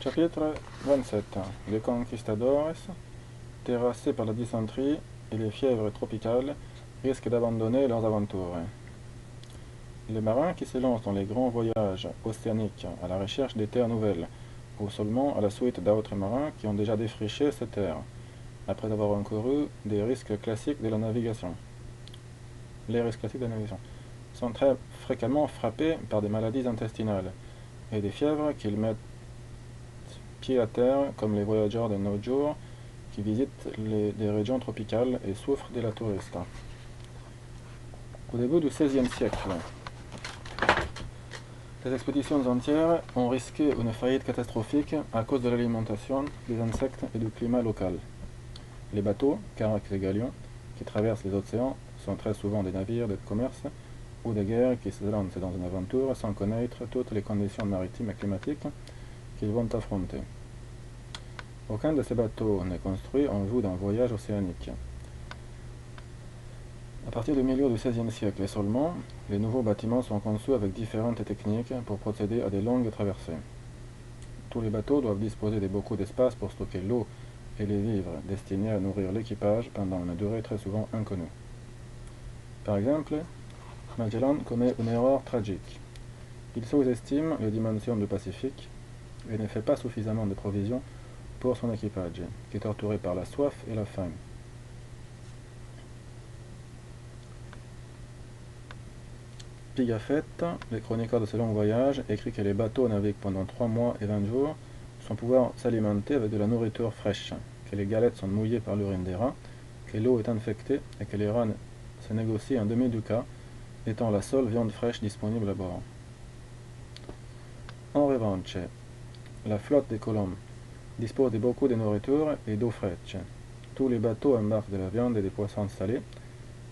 Chapitre 27. Les conquistadores, terrassés par la dysenterie et les fièvres tropicales, risquent d'abandonner leurs aventures. Les marins qui se lancent dans les grands voyages océaniques à la recherche des terres nouvelles, ou seulement à la suite d'autres marins qui ont déjà défriché ces terres, après avoir encouru des risques classiques de la navigation. Les risques classiques de la navigation sont très fréquemment frappés par des maladies intestinales et des fièvres qu'ils mettent pied à terre, comme les voyageurs de nos jours qui visitent des régions tropicales et souffrent de la touriste. Au début du XVIe siècle, les expéditions entières ont risqué une faillite catastrophique à cause de l'alimentation, des insectes et du climat local. Les bateaux, caracs et galions, qui traversent les océans sont très souvent des navires de commerce ou de guerre qui se lancent dans une aventure sans connaître toutes les conditions maritimes et climatiques qu'ils vont affronter. Aucun de ces bateaux n'est construit en vue d'un voyage océanique. À partir du milieu du XVIe siècle et seulement, les nouveaux bâtiments sont conçus avec différentes techniques pour procéder à de longues traversées. Tous les bateaux doivent disposer de beaucoup d'espace pour stocker l'eau et les vivres destinés à nourrir l'équipage pendant une durée très souvent inconnue. Par exemple, Magellan commet une erreur tragique. Il sous-estime les dimensions du Pacifique et ne fait pas suffisamment de provisions pour son équipage, qui est torturé par la soif et la faim. Pigafetta, le chroniqueur de ce long voyage, écrit que les bateaux naviguent pendant 3 mois et 20 jours sans pouvoir s'alimenter avec de la nourriture fraîche, que les galettes sont mouillées par l'urine des rats, que l'eau est infectée et que les rats se négocient un demi-ducat, étant la seule viande fraîche disponible à bord. En revanche, la flotte des colombes dispose de beaucoup de nourriture et d'eau fraîche. Tous les bateaux embarquent de la viande et des poissons salés,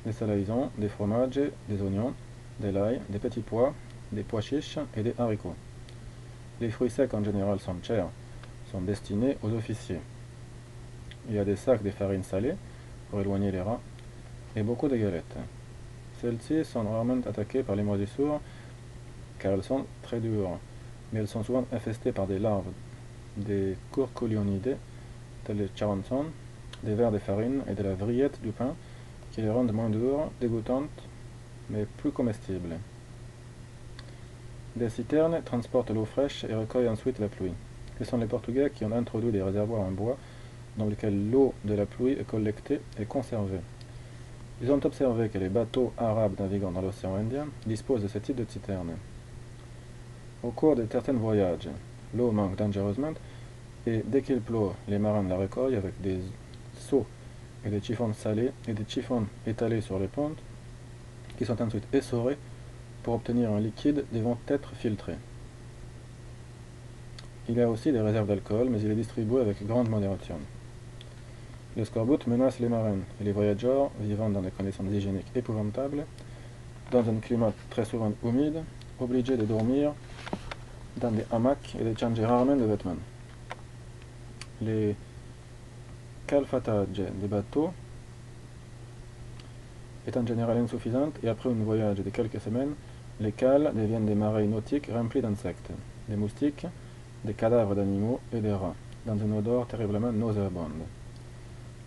des salaisons, des fromages, des oignons, de l'ail, des petits pois, des pois chiches et des haricots. Les fruits secs en général sont chers, sont destinés aux officiers. Il y a des sacs de farine salée pour éloigner les rats et beaucoup de galettes. Celles-ci sont rarement attaquées par les moisissures car elles sont très dures, mais elles sont souvent infestées par des larves des curculionides, tels les charançons, des vers de farine et de la vrillette du pain qui les rendent moins dures, dégoûtantes, mais plus comestibles. Des citernes transportent l'eau fraîche et recueillent ensuite la pluie. Ce sont les Portugais qui ont introduit des réservoirs en bois dans lesquels l'eau de la pluie est collectée et conservée. Ils ont observé que les bateaux arabes naviguant dans l'océan Indien disposent de ce type de citernes. Au cours de certains voyages, l'eau manque dangereusement et dès qu'il pleut, les marins la recueillent avec des seaux et des chiffons salés et des chiffons étalés sur les pentes qui sont ensuite essorés pour obtenir un liquide devant être filtré. Il y a aussi des réserves d'alcool, mais il est distribué avec grande modération. Le scorbut menace les marins et les voyageurs vivant dans des conditions hygiéniques épouvantables, dans un climat très souvent humide, obligés de dormir dans des hamacs et de changer rarement de vêtements. Les calfatages des bateaux est en général insuffisante et après un voyage de quelques semaines, les cales deviennent des marais nautiques remplis d'insectes, des moustiques, des cadavres d'animaux et des rats, dans une odeur terriblement nauséabonde.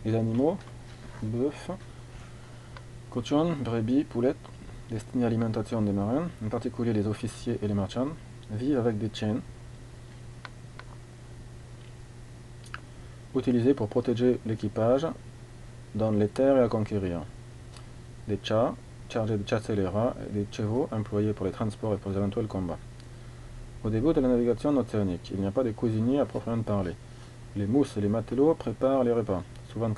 Les animaux, bœufs, cochons, brebis, poulettes, destinés à l'alimentation des marins, en particulier les officiers et les marchands, vivent avec des chaînes utilisées pour protéger l'équipage dans les terres à conquérir. Des chats, chargés de chasser les rats, et des chevaux employés pour les transports et pour les éventuels combats. Au début de la navigation océanique, il n'y a pas de cuisinier à proprement parler. Les mousses et les matelots préparent les repas, souvent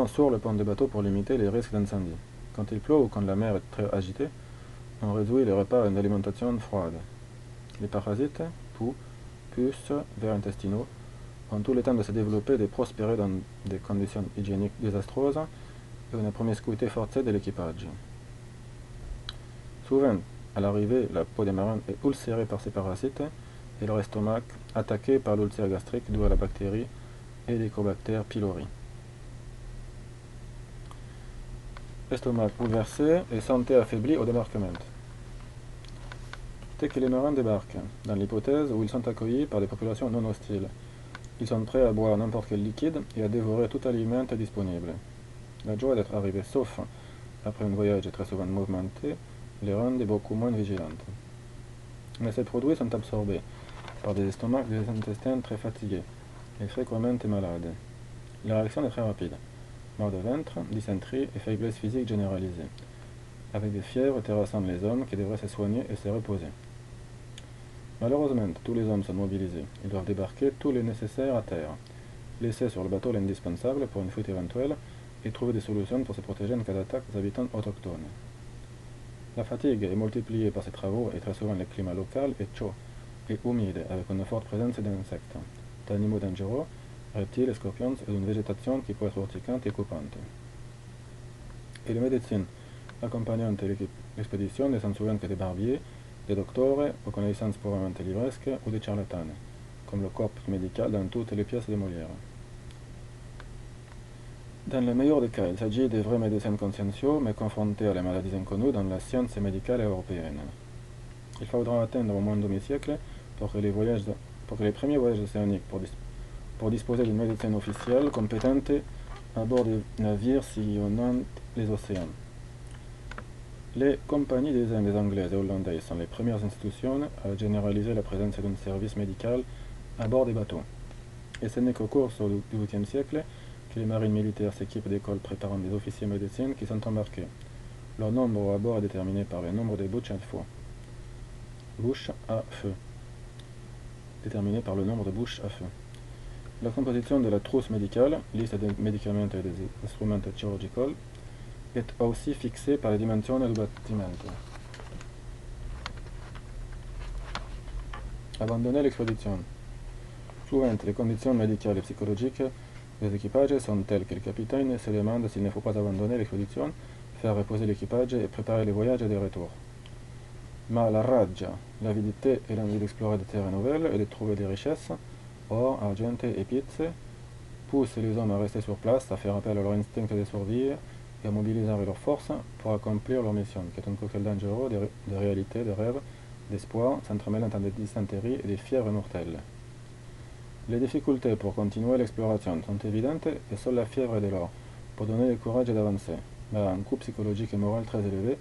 sur le pont de bateau pour limiter les risques d'incendie. Quand il pleut ou quand la mer est très agitée, on réduit les repas à une alimentation froide. Les parasites, poux, puces, vers intestinaux, ont tout le temps de se développer et de prospérer dans des conditions hygiéniques désastreuses et une promiscuité forcée de l'équipage. Souvent, à l'arrivée, la peau des marins est ulcérée par ces parasites et leur estomac attaqué par l'ulcère gastrique dû à la bactérie Helicobacter pylori. Estomac bouleversé et santé affaiblie au débarquement. Dès que les marins débarquent, dans l'hypothèse où ils sont accueillis par des populations non hostiles, ils sont prêts à boire n'importe quel liquide et à dévorer tout aliment disponible. La joie d'être arrivés sauf après un voyage très souvent mouvementé les rend beaucoup moins vigilantes. Mais ces produits sont absorbés par des estomacs et des intestins très fatigués et fréquemment malades. La réaction est très rapide. Maux de ventre, dysenterie et faiblesse physique généralisée, avec des fièvres terrassant les hommes qui devraient se soigner et se reposer. Malheureusement, tous les hommes sont mobilisés. Ils doivent débarquer tout le nécessaire à terre, laisser sur le bateau l'indispensable pour une fuite éventuelle et trouver des solutions pour se protéger en cas d'attaque des habitants autochtones. La fatigue est multipliée par ces travaux et très souvent le climat local est chaud et humide avec une forte présence d'insectes, d'animaux dangereux, reptiles, scorpions et d'une végétation qui peut être urticante et coupante. Et les médecines accompagnant l'expédition ne sont souvent que des barbiers, des docteurs aux connaissances purement livresques ou des charlatans, comme le corps médical dans toutes les pièces de Molière. Dans le meilleur des cas, il s'agit de vrais médecins consciencieux, mais confrontés à les maladies inconnues dans la science médicale européenne. Il faudra attendre au moins demi-siècle pour que les premiers voyages océaniques pour disposer d'une médecine officielle compétente à bord des navires sillonnant les océans. Les compagnies des Indes anglaises et hollandaises sont les premières institutions à généraliser la présence d'un service médical à bord des bateaux. Et ce n'est qu'au cours du XVIIIe siècle que les marines militaires s'équipent d'écoles préparant des officiers médecins qui sont embarqués. Leur nombre à bord est déterminé par le nombre de bouches à feu. Déterminé par le nombre de bouches à feu. La composition de la trousse médicale, liste des médicaments et des instruments chirurgicaux, est aussi fixée par les dimensions du bâtiment. Abandonner l'expédition. Souvent, les conditions médicales et psychologiques des équipages sont telles que le capitaine se demande s'il ne faut pas abandonner l'expédition, faire reposer l'équipage et préparer les voyages de retour. Mais la rage, l'avidité et l'envie d'explorer des terres nouvelles et de trouver des richesses, or, argent et pizze, poussent les hommes à rester sur place, à faire appel à leur instinct de survie et à mobiliser leurs forces pour accomplir leur mission, qui est un cocktail dangereux de réalité, de rêve, d'espoir, s'entremêlant dans des dysenteries et des fièvres mortelles. Les difficultés pour continuer l'exploration sont évidentes et seule la fièvre est de l'or pour donner le courage d'avancer, mais un coût psychologique et moral très élevé,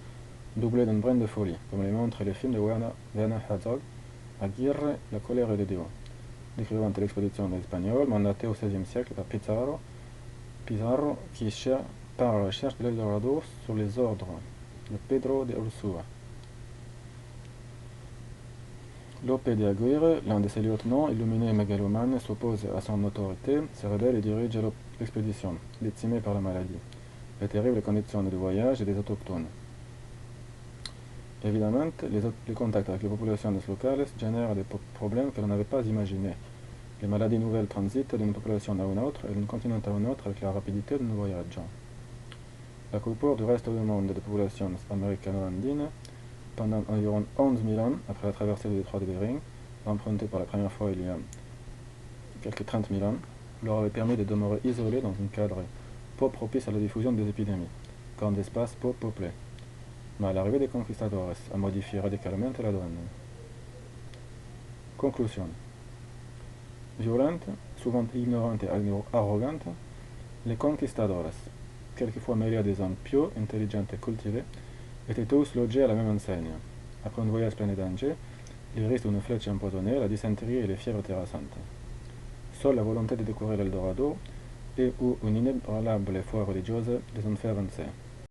doublé d'un brin de folie, comme le montre le film de Werner Herzog, Aguirre, La colère de Dieu, décrivant l'expédition espagnole mandatée au XVIe siècle par Pizarro qui part à la recherche de l'Eldorado sur les ordres de Pedro de Ursúa. Lope de Aguirre, l'un de ses lieutenants, illuminé et mégalomane, s'oppose à son autorité, se rebelle et dirige l'expédition, décimée par la maladie, les terribles conditions de voyage et des autochtones. Évidemment, les contacts avec les populations locales génèrent des problèmes que l'on n'avait pas imaginés. Les maladies nouvelles transitent d'une population à une autre et d'un continent à un autre avec la rapidité de nos voyages. La coupure du reste du monde des populations américano-andines pendant environ 11 000 ans après la traversée du détroit de Bering, empruntée pour la première fois il y a quelques 30 000 ans, leur avait permis de demeurer isolés dans un cadre peu propice à la diffusion des épidémies, comme des espaces peu peuplés. Mais l'arrivée des conquistadores a modifié radicalement la donne. Conclusion. Violente, souvent ignorante et arrogante, les conquistadores, quelquefois mêlés à des hommes pieux, intelligents et cultivés, étaient tous logés à la même enseigne. Après un voyage plein de dangers, les risques d'une flèche empoisonnée, la dysenterie et les fièvres terrassantes. Seule la volonté de découvrir l'Eldorado et ou une inébranlable foi religieuse les ont fait avancer.